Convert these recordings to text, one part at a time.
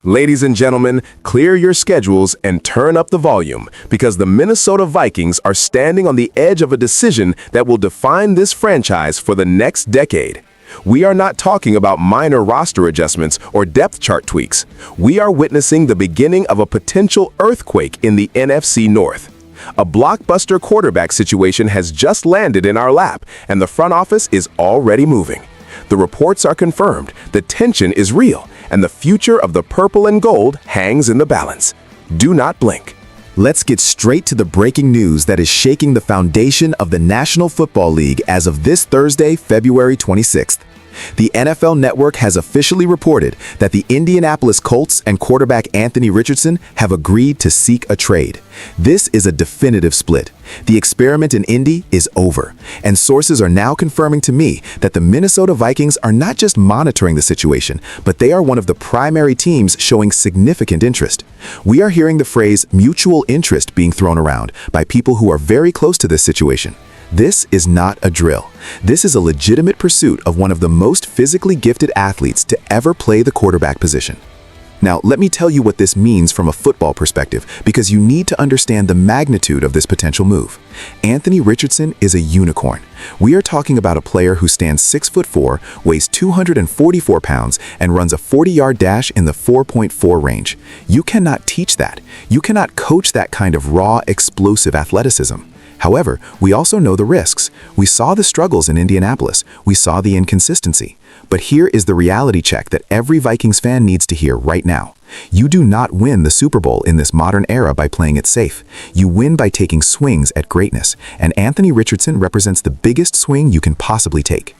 Ladies and gentlemen, clear your schedules and turn up the volume because the Minnesota Vikings are standing on the edge of a decision that will define this franchise for the next decade. We are not talking about minor roster adjustments or depth chart tweaks. We are witnessing the beginning of a potential earthquake in the NFC North. A blockbuster quarterback situation has just landed in our lap, and the front office is already moving. The reports are confirmed, the tension is real, and the future of the purple and gold hangs in the balance. Do not blink. Let's get straight to the breaking news that is shaking the foundation of the National Football League as of this Thursday, February 26th. The NFL Network has officially reported that the Indianapolis Colts and quarterback Anthony Richardson have agreed to seek a trade. This is a definitive split. The experiment in Indy is over, and sources are now confirming to me that the Minnesota Vikings are not just monitoring the situation, but they are one of the primary teams showing significant interest. We are hearing the phrase mutual interest being thrown around by people who are very close to this situation. This is not a drill. This is a legitimate pursuit of one of the most physically gifted athletes to ever play the quarterback position. Now, let me tell you what this means from a football perspective, because you need to understand the magnitude of this potential move. Anthony Richardson is a unicorn. We are talking about a player who stands 6'4", weighs 244 pounds, and runs a 40-yard dash in the 4.4 range. You cannot teach that. You cannot coach that kind of raw, explosive athleticism. However, we also know the risks. We saw the struggles in Indianapolis. We saw the inconsistency. But here is the reality check that every Vikings fan needs to hear right now. You do not win the Super Bowl in this modern era by playing it safe. You win by taking swings at greatness, and Anthony Richardson represents the biggest swing you can possibly take.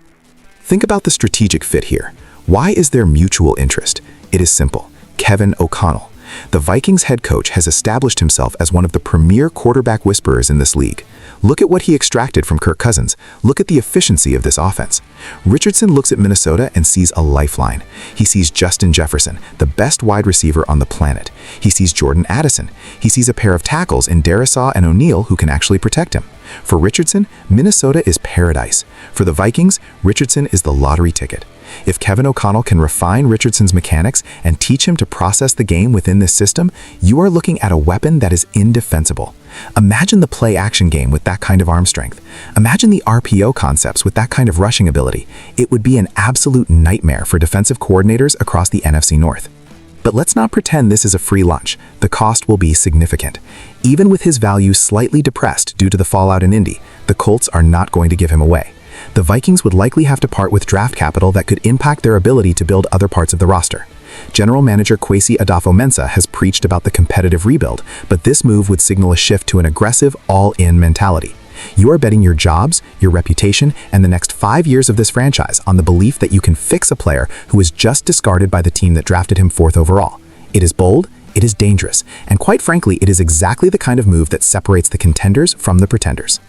Think about the strategic fit here. Why is there mutual interest? It is simple. Kevin O'Connell. The Vikings head coach has established himself as one of the premier quarterback whisperers in this league. Look at what he extracted from Kirk Cousins. Look at the efficiency of this offense. Richardson looks at Minnesota and sees a lifeline. He sees Justin Jefferson, the best wide receiver on the planet. He sees Jordan Addison. He sees a pair of tackles in Darisaw and O'Neal who can actually protect him. For Richardson, Minnesota is paradise. For the Vikings, Richardson is the lottery ticket. If Kevin O'Connell can refine Richardson's mechanics and teach him to process the game within this system, you are looking at a weapon that is indefensible. Imagine the play-action game with that kind of arm strength. Imagine the RPO concepts with that kind of rushing ability. It would be an absolute nightmare for defensive coordinators across the NFC North. But let's not pretend this is a free lunch. The cost will be significant. Even with his value slightly depressed due to the fallout in Indy, the Colts are not going to give him away. The Vikings would likely have to part with draft capital that could impact their ability to build other parts of the roster. General Manager Kwesi Adofo-Mensah has preached about the competitive rebuild, but this move would signal a shift to an aggressive, all-in mentality. You are betting your jobs, your reputation, and the next 5 years of this franchise on the belief that you can fix a player who was just discarded by the team that drafted him 4th overall. It is bold, it is dangerous, and quite frankly, it is exactly the kind of move that separates the contenders from the pretenders.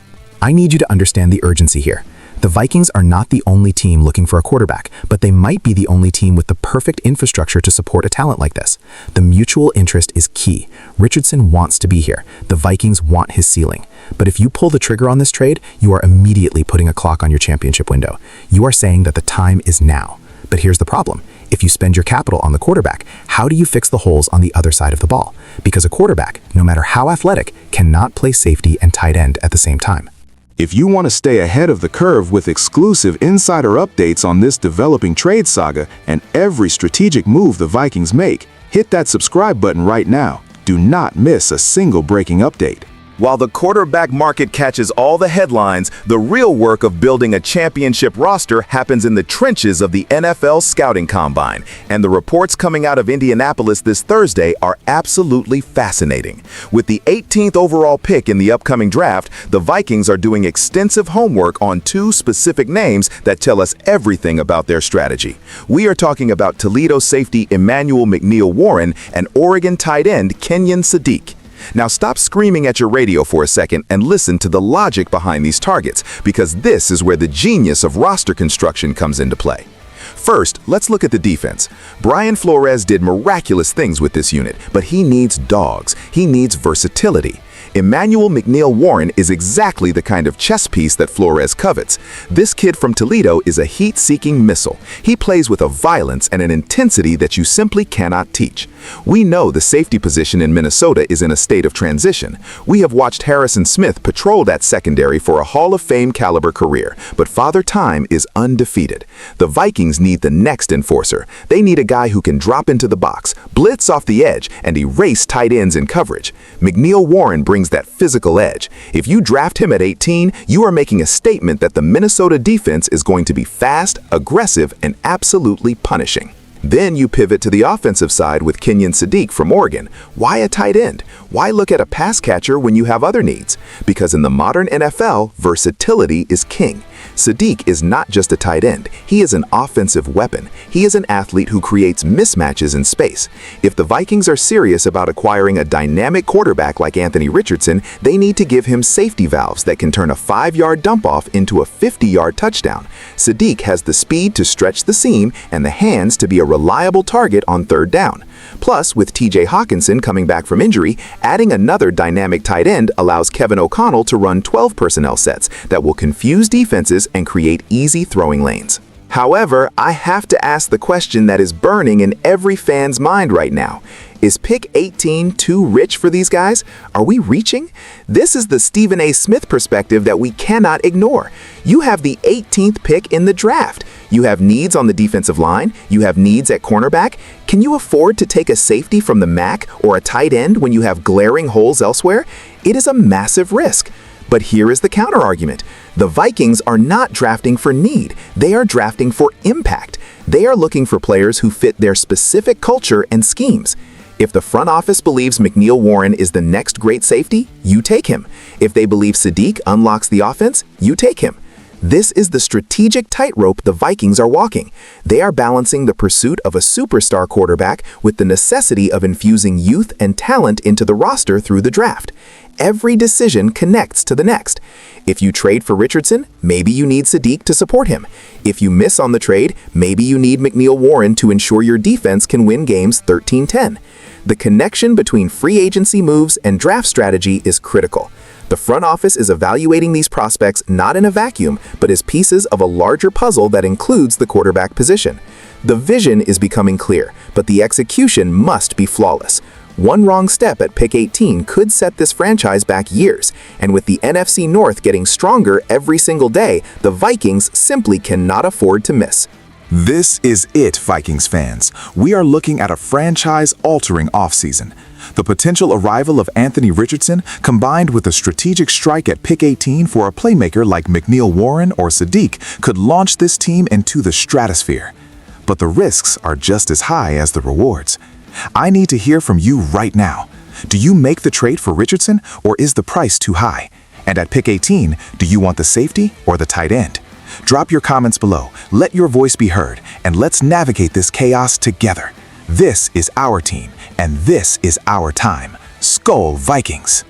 I need you to understand the urgency here. The Vikings are not the only team looking for a quarterback, but they might be the only team with the perfect infrastructure to support a talent like this. The mutual interest is key. Richardson wants to be here. The Vikings want his ceiling. But if you pull the trigger on this trade, you are immediately putting a clock on your championship window. You are saying that the time is now. But here's the problem. If you spend your capital on the quarterback, how do you fix the holes on the other side of the ball? Because a quarterback, no matter how athletic, cannot play safety and tight end at the same time. If you want to stay ahead of the curve with exclusive insider updates on this developing trade saga and every strategic move the Vikings make, hit that subscribe button right now. Do not miss a single breaking update. While the quarterback market catches all the headlines, the real work of building a championship roster happens in the trenches of the NFL scouting combine, and the reports coming out of Indianapolis this Thursday are absolutely fascinating. With the 18th overall pick in the upcoming draft, the Vikings are doing extensive homework on 2 specific names that tell us everything about their strategy. We are talking about Toledo safety Emmanuel McNeil-Warren and Oregon tight end Kenyon Sadiq. Now stop screaming at your radio for a second and listen to the logic behind these targets, because this is where the genius of roster construction comes into play. First, let's look at the defense. Brian Flores did miraculous things with this unit, but he needs dogs. He needs versatility. Emmanuel McNeil-Warren is exactly the kind of chess piece that Flores covets. This kid from Toledo is a heat-seeking missile. He plays with a violence and an intensity that you simply cannot teach. We know the safety position in Minnesota is in a state of transition. We have watched Harrison Smith patrol that secondary for a Hall of Fame caliber career, but Father Time is undefeated. The Vikings need the next enforcer. They need a guy who can drop into the box, blitz off the edge, and erase tight ends in coverage. McNeil-Warren brings that physical edge. If you draft him at 18, you are making a statement that the Minnesota defense is going to be fast, aggressive, and absolutely punishing. Then you pivot to the offensive side with Kenyon Sadiq from Oregon. Why a tight end? Why look at a pass catcher when you have other needs? Because in the modern NFL, versatility is king. Sadiq is not just a tight end. He is an offensive weapon. He is an athlete who creates mismatches in space. If the Vikings are serious about acquiring a dynamic quarterback like Anthony Richardson, they need to give him safety valves that can turn a 5-yard dump-off into a 50-yard touchdown. Sadiq has the speed to stretch the seam and the hands to be a reliable target on third down. Plus, with TJ Hawkinson coming back from injury, adding another dynamic tight end allows Kevin O'Connell to run 12 personnel sets that will confuse defenses and create easy throwing lanes. However, I have to ask the question that is burning in every fan's mind right now. Is pick 18 too rich for these guys? Are we reaching? This is the Stephen A. Smith perspective that we cannot ignore. You have the 18th pick in the draft. You have needs on the defensive line. You have needs at cornerback. Can you afford to take a safety from the MAC or a tight end when you have glaring holes elsewhere? It is a massive risk. But here is the counter-argument. The Vikings are not drafting for need. They are drafting for impact. They are looking for players who fit their specific culture and schemes. If the front office believes McNeil-Warren is the next great safety, you take him. If they believe Sadiq unlocks the offense, you take him. This is the strategic tightrope the Vikings are walking. They are balancing the pursuit of a superstar quarterback with the necessity of infusing youth and talent into the roster through the draft. Every decision connects to the next. If you trade for Richardson, maybe you need Sadiq to support him. If you miss on the trade, maybe you need McNeil-Warren to ensure your defense can win games 13-10. The connection between free agency moves and draft strategy is critical. The front office is evaluating these prospects not in a vacuum, but as pieces of a larger puzzle that includes the quarterback position. The vision is becoming clear, but the execution must be flawless. One wrong step at pick 18 could set this franchise back years, and with the NFC North getting stronger every single day, the Vikings simply cannot afford to miss. This is it, Vikings fans. We are looking at a franchise-altering offseason. The potential arrival of Anthony Richardson, combined with a strategic strike at pick 18 for a playmaker like McNeil-Warren or Sadiq, could launch this team into the stratosphere. But the risks are just as high as the rewards. I need to hear from you right now. Do you make the trade for Richardson, or is the price too high? And at pick 18, do you want the safety or the tight end? Drop your comments below, let your voice be heard, and let's navigate this chaos together. This is our team, and this is our time. Skol, Vikings!